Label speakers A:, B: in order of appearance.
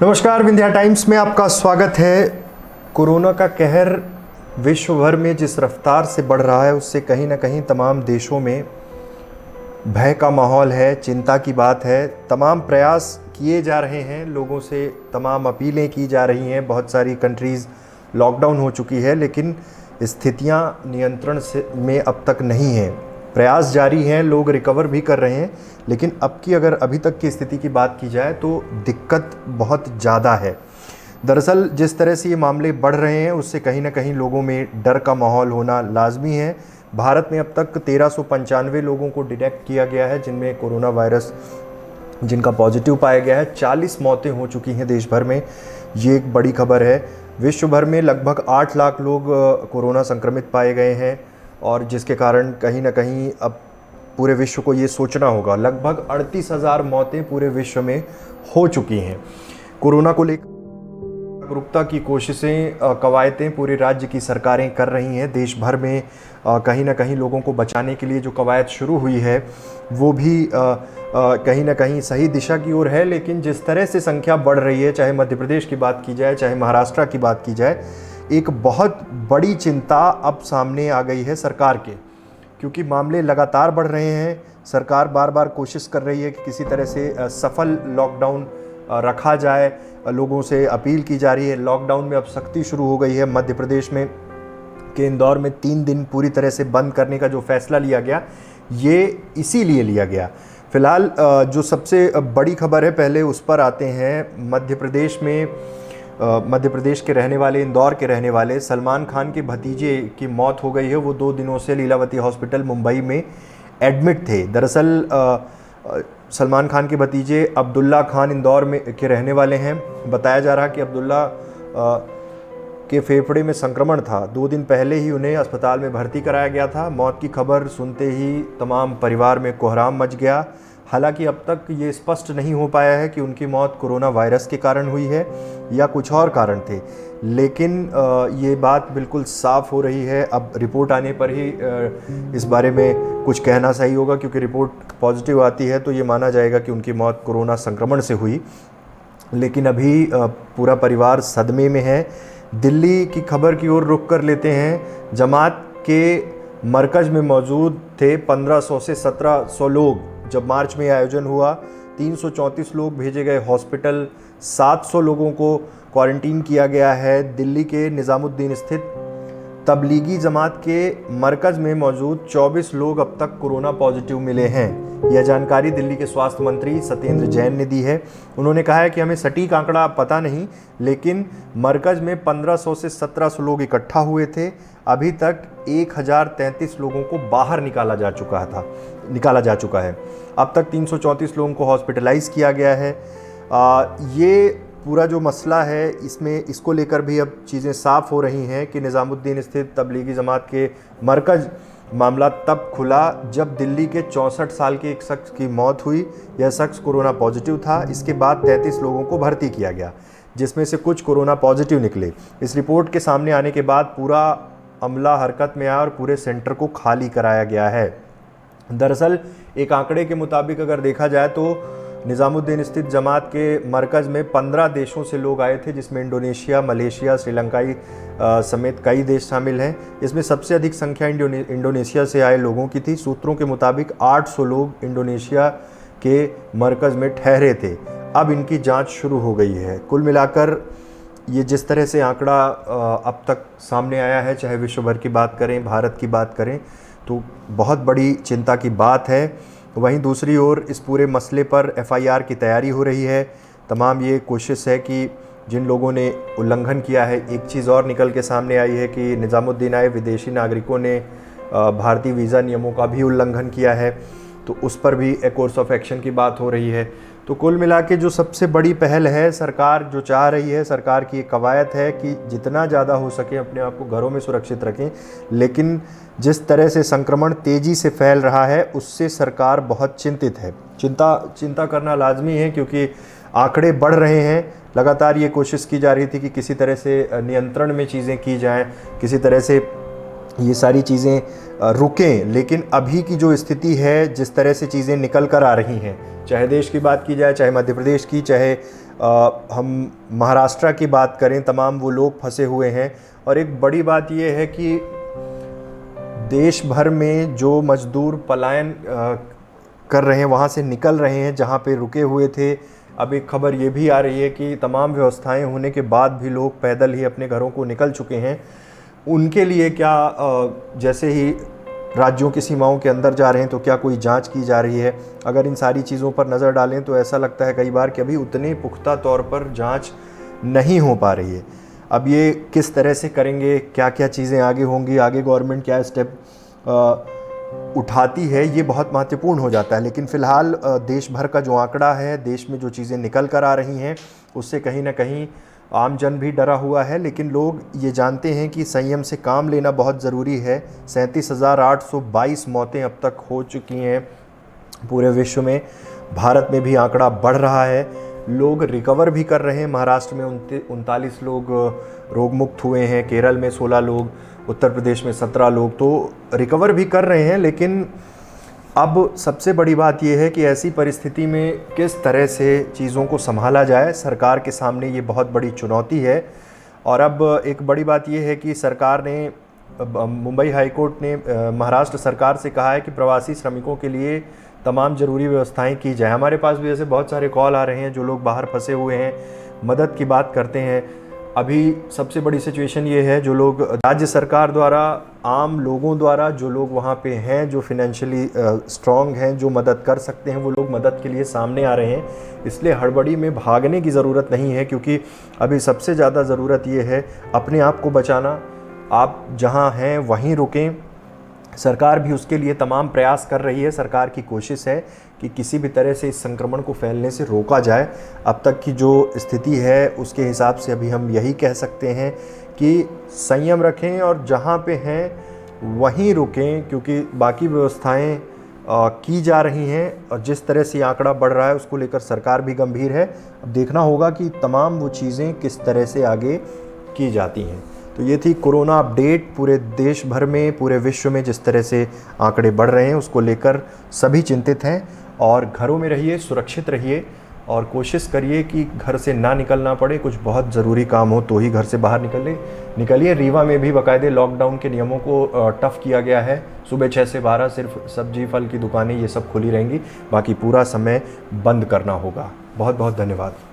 A: नमस्कार, विंध्या टाइम्स में आपका स्वागत है। कोरोना का कहर विश्व भर में जिस रफ्तार से बढ़ रहा है उससे कहीं ना कहीं तमाम देशों में भय का माहौल है, चिंता की बात है। तमाम प्रयास किए जा रहे हैं, लोगों से तमाम अपीलें की जा रही हैं। बहुत सारी कंट्रीज़ लॉकडाउन हो चुकी है, लेकिन स्थितियां नियंत्रण से में अब तक नहीं हैं। प्रयास जारी हैं, लोग रिकवर भी कर रहे हैं, लेकिन अगर अभी तक की स्थिति की बात की जाए तो दिक्कत बहुत ज़्यादा है। दरअसल जिस तरह से ये मामले बढ़ रहे हैं उससे कहीं ना कहीं लोगों में डर का माहौल होना लाजमी है। भारत में अब तक 1395 लोगों को डिटेक्ट किया गया है जिनमें कोरोना वायरस जिनका पॉजिटिव पाया गया है। 40 मौतें हो चुकी हैं देश भर में, ये एक बड़ी खबर है। विश्व भर में लगभग 8 लाख लोग कोरोना संक्रमित पाए गए हैं और जिसके कारण कहीं ना कहीं अब पूरे विश्व को ये सोचना होगा। लगभग 38,000 मौतें पूरे विश्व में हो चुकी हैं। कोरोना को लेकर जागरूकता की कोशिशें, कवायदें पूरे राज्य की सरकारें कर रही हैं। देश भर में कहीं ना कहीं लोगों को बचाने के लिए जो कवायद शुरू हुई है वो भी कहीं ना कहीं सही दिशा की ओर है, लेकिन जिस तरह से संख्या बढ़ रही है, चाहे मध्य प्रदेश की बात की जाए, चाहे महाराष्ट्र की बात की जाए, एक बहुत बड़ी चिंता अब सामने आ गई है सरकार के, क्योंकि मामले लगातार बढ़ रहे हैं। सरकार बार बार कोशिश कर रही है कि किसी तरह से सफल लॉकडाउन रखा जाए। लोगों से अपील की जा रही है। लॉकडाउन में अब सख्ती शुरू हो गई है। मध्य प्रदेश में के इंदौर में 3 दिन पूरी तरह से बंद करने का जो फैसला लिया गया, ये इसीलिए लिया गया। फिलहाल जो सबसे बड़ी खबर है, पहले उस पर आते हैं। मध्य प्रदेश के रहने वाले, इंदौर के रहने वाले सलमान खान के भतीजे की मौत हो गई है। वो 2 दिनों से लीलावती हॉस्पिटल मुंबई में एडमिट थे। दरअसल सलमान खान के भतीजे अब्दुल्ला खान इंदौर में के रहने वाले हैं। बताया जा रहा कि अब्दुल्ला के फेफड़े में संक्रमण था। 2 दिन पहले ही उन्हें अस्पताल में भर्ती कराया गया था। मौत की खबर सुनते ही तमाम परिवार में कोहराम मच गया। हालांकि अब तक ये स्पष्ट नहीं हो पाया है कि उनकी मौत कोरोना वायरस के कारण हुई है या कुछ और कारण थे, लेकिन ये बात बिल्कुल साफ हो रही है। अब रिपोर्ट आने पर ही इस बारे में कुछ कहना सही होगा, क्योंकि रिपोर्ट पॉजिटिव आती है तो ये माना जाएगा कि उनकी मौत कोरोना संक्रमण से हुई, लेकिन अभी पूरा परिवार सदमे में है। दिल्ली की खबर की ओर रुख कर लेते हैं। जमात के मरकज़ में मौजूद थे 1500 से 1700 लोग। जब मार्च में आयोजन हुआ, 334 लोग भेजे गए हॉस्पिटल, 700 लोगों को क्वारंटीन किया गया है। दिल्ली के निज़ामुद्दीन स्थित तबलीगी जमात के मरकज़ में मौजूद 24 लोग अब तक कोरोना पॉजिटिव मिले हैं। यह जानकारी दिल्ली के स्वास्थ्य मंत्री सत्येंद्र जैन ने दी है। उन्होंने कहा है कि हमें सटीक आंकड़ा पता नहीं, लेकिन मरकज़ में 1500 से 1700 लोग इकट्ठा हुए थे। अभी तक 1033 लोगों को बाहर निकाला जा चुका है। अब तक 334 लोगों को हॉस्पिटलाइज किया गया है। ये पूरा जो मसला है, इसको लेकर भी अब चीज़ें साफ़ हो रही हैं कि निज़ामुद्दीन स्थित तबलीगी जमात के मरकज़ मामला तब खुला जब दिल्ली के 64 साल के एक शख्स की मौत हुई। यह शख्स कोरोना पॉजिटिव था। इसके बाद 33 लोगों को भर्ती किया गया, जिसमें से कुछ कोरोना पॉजिटिव निकले। इस रिपोर्ट के सामने आने के बाद पूरा अमला हरकत में आया और पूरे सेंटर को खाली कराया गया है। दरअसल एक आंकड़े के मुताबिक अगर देखा जाए तो निज़ामुद्दीन स्थित जमात के मरकज़ में 15 देशों से लोग आए थे, जिसमें इंडोनेशिया, मलेशिया, श्रीलंकाई समेत कई देश शामिल हैं। इसमें सबसे अधिक संख्या इंडोनेशिया से आए लोगों की थी। सूत्रों के मुताबिक 800 लोग इंडोनेशिया के मरकज़ में ठहरे थे। अब इनकी जांच शुरू हो गई है। कुल मिलाकर ये जिस तरह से आंकड़ा अब तक सामने आया है, चाहे विश्व भर की बात करें, भारत की बात करें, तो बहुत बड़ी चिंता की बात है। वहीं दूसरी ओर इस पूरे मसले पर FIR की तैयारी हो रही है। तमाम ये कोशिश है कि जिन लोगों ने उल्लंघन किया है, एक चीज़ और निकल के सामने आई है कि निज़ामुद्दीन आए विदेशी नागरिकों ने भारतीय वीज़ा नियमों का भी उल्लंघन किया है, तो उस पर भी एक कोर्स ऑफ एक्शन की बात हो रही है। तो कुल मिला के जो सबसे बड़ी पहल है, सरकार जो चाह रही है, सरकार की एक कवायद है कि जितना ज़्यादा हो सके अपने आप को घरों में सुरक्षित रखें। लेकिन जिस तरह से संक्रमण तेज़ी से फैल रहा है उससे सरकार बहुत चिंतित है। चिंता करना लाजमी है, क्योंकि आंकड़े बढ़ रहे हैं। लगातार ये कोशिश की जा रही थी कि किसी तरह से नियंत्रण में चीज़ें की जाएँ, किसी तरह से ये सारी चीज़ें रुकें, लेकिन अभी की जो स्थिति है, जिस तरह से चीज़ें निकल कर आ रही हैं, चाहे देश की बात की जाए, चाहे मध्य प्रदेश की, चाहे हम महाराष्ट्र की बात करें, तमाम वो लोग फंसे हुए हैं। और एक बड़ी बात ये है कि देश भर में जो मजदूर पलायन कर रहे हैं, वहाँ से निकल रहे हैं जहाँ पे रुके हुए थे। अब एक खबर ये भी आ रही है कि तमाम व्यवस्थाएं होने के बाद भी लोग पैदल ही अपने घरों को निकल चुके हैं। उनके लिए क्या जैसे ही राज्यों की सीमाओं के अंदर जा रहे हैं तो क्या कोई जांच की जा रही है? अगर इन सारी चीज़ों पर नज़र डालें तो ऐसा लगता है कई बार कि अभी उतने पुख्ता तौर पर जांच नहीं हो पा रही है। अब ये किस तरह से करेंगे, क्या क्या चीज़ें आगे होंगी, आगे गवर्नमेंट क्या स्टेप उठाती है, ये बहुत महत्वपूर्ण हो जाता है। लेकिन फ़िलहाल देश भर का जो आंकड़ा है, देश में जो चीज़ें निकल कर आ रही हैं, उससे कहीं ना कहीं आम जन भी डरा हुआ है। लेकिन लोग ये जानते हैं कि संयम से काम लेना बहुत ज़रूरी है। 37,822 मौतें अब तक हो चुकी हैं पूरे विश्व में। भारत में भी आंकड़ा बढ़ रहा है, लोग रिकवर भी कर रहे हैं। महाराष्ट्र में 39 लोग रोग मुक्त हुए हैं, केरल में 16 लोग, उत्तर प्रदेश में 17 लोग तो रिकवर भी कर रहे हैं। लेकिन अब सबसे बड़ी बात यह है कि ऐसी परिस्थिति में किस तरह से चीज़ों को संभाला जाए, सरकार के सामने ये बहुत बड़ी चुनौती है। और अब एक बड़ी बात यह है कि सरकार ने, मुंबई हाई कोर्ट ने महाराष्ट्र सरकार से कहा है कि प्रवासी श्रमिकों के लिए तमाम ज़रूरी व्यवस्थाएं की जाए। हमारे पास भी ऐसे बहुत सारे कॉल आ रहे हैं, जो लोग बाहर फंसे हुए हैं, मदद की बात करते हैं। अभी सबसे बड़ी सिचुएशन ये है, जो लोग राज्य सरकार द्वारा, आम लोगों द्वारा, जो लोग वहाँ पे हैं, जो फिनेंशियली स्ट्रॉन्ग हैं, जो मदद कर सकते हैं, वो लोग मदद के लिए सामने आ रहे हैं। इसलिए हड़बड़ी में भागने की ज़रूरत नहीं है, क्योंकि अभी सबसे ज़्यादा ज़रूरत ये है अपने आप को बचाना। आप जहाँ हैं वहीं रुकें। सरकार भी उसके लिए तमाम प्रयास कर रही है। सरकार की कोशिश है कि किसी भी तरह से इस संक्रमण को फैलने से रोका जाए। अब तक की जो स्थिति है उसके हिसाब से अभी हम यही कह सकते हैं कि संयम रखें और जहाँ पे हैं वहीं रुकें, क्योंकि बाकी व्यवस्थाएं की जा रही हैं और जिस तरह से आंकड़ा बढ़ रहा है उसको लेकर सरकार भी गंभीर है। अब देखना होगा कि तमाम वो चीज़ें किस तरह से आगे की जाती हैं। तो ये थी कोरोना अपडेट। पूरे देश भर में, पूरे विश्व में जिस तरह से आंकड़े बढ़ रहे हैं उसको लेकर सभी चिंतित हैं। और घरों में रहिए, सुरक्षित रहिए और कोशिश करिए कि घर से ना निकलना पड़े। कुछ बहुत ज़रूरी काम हो तो ही घर से बाहर निकलिए। रीवा में भी बाकायदे लॉकडाउन के नियमों को टफ़ किया गया है। सुबह 6 से 12 सिर्फ सब्जी फल की दुकानें ये सब खुली रहेंगी, बाकी पूरा समय बंद करना होगा। बहुत बहुत धन्यवाद।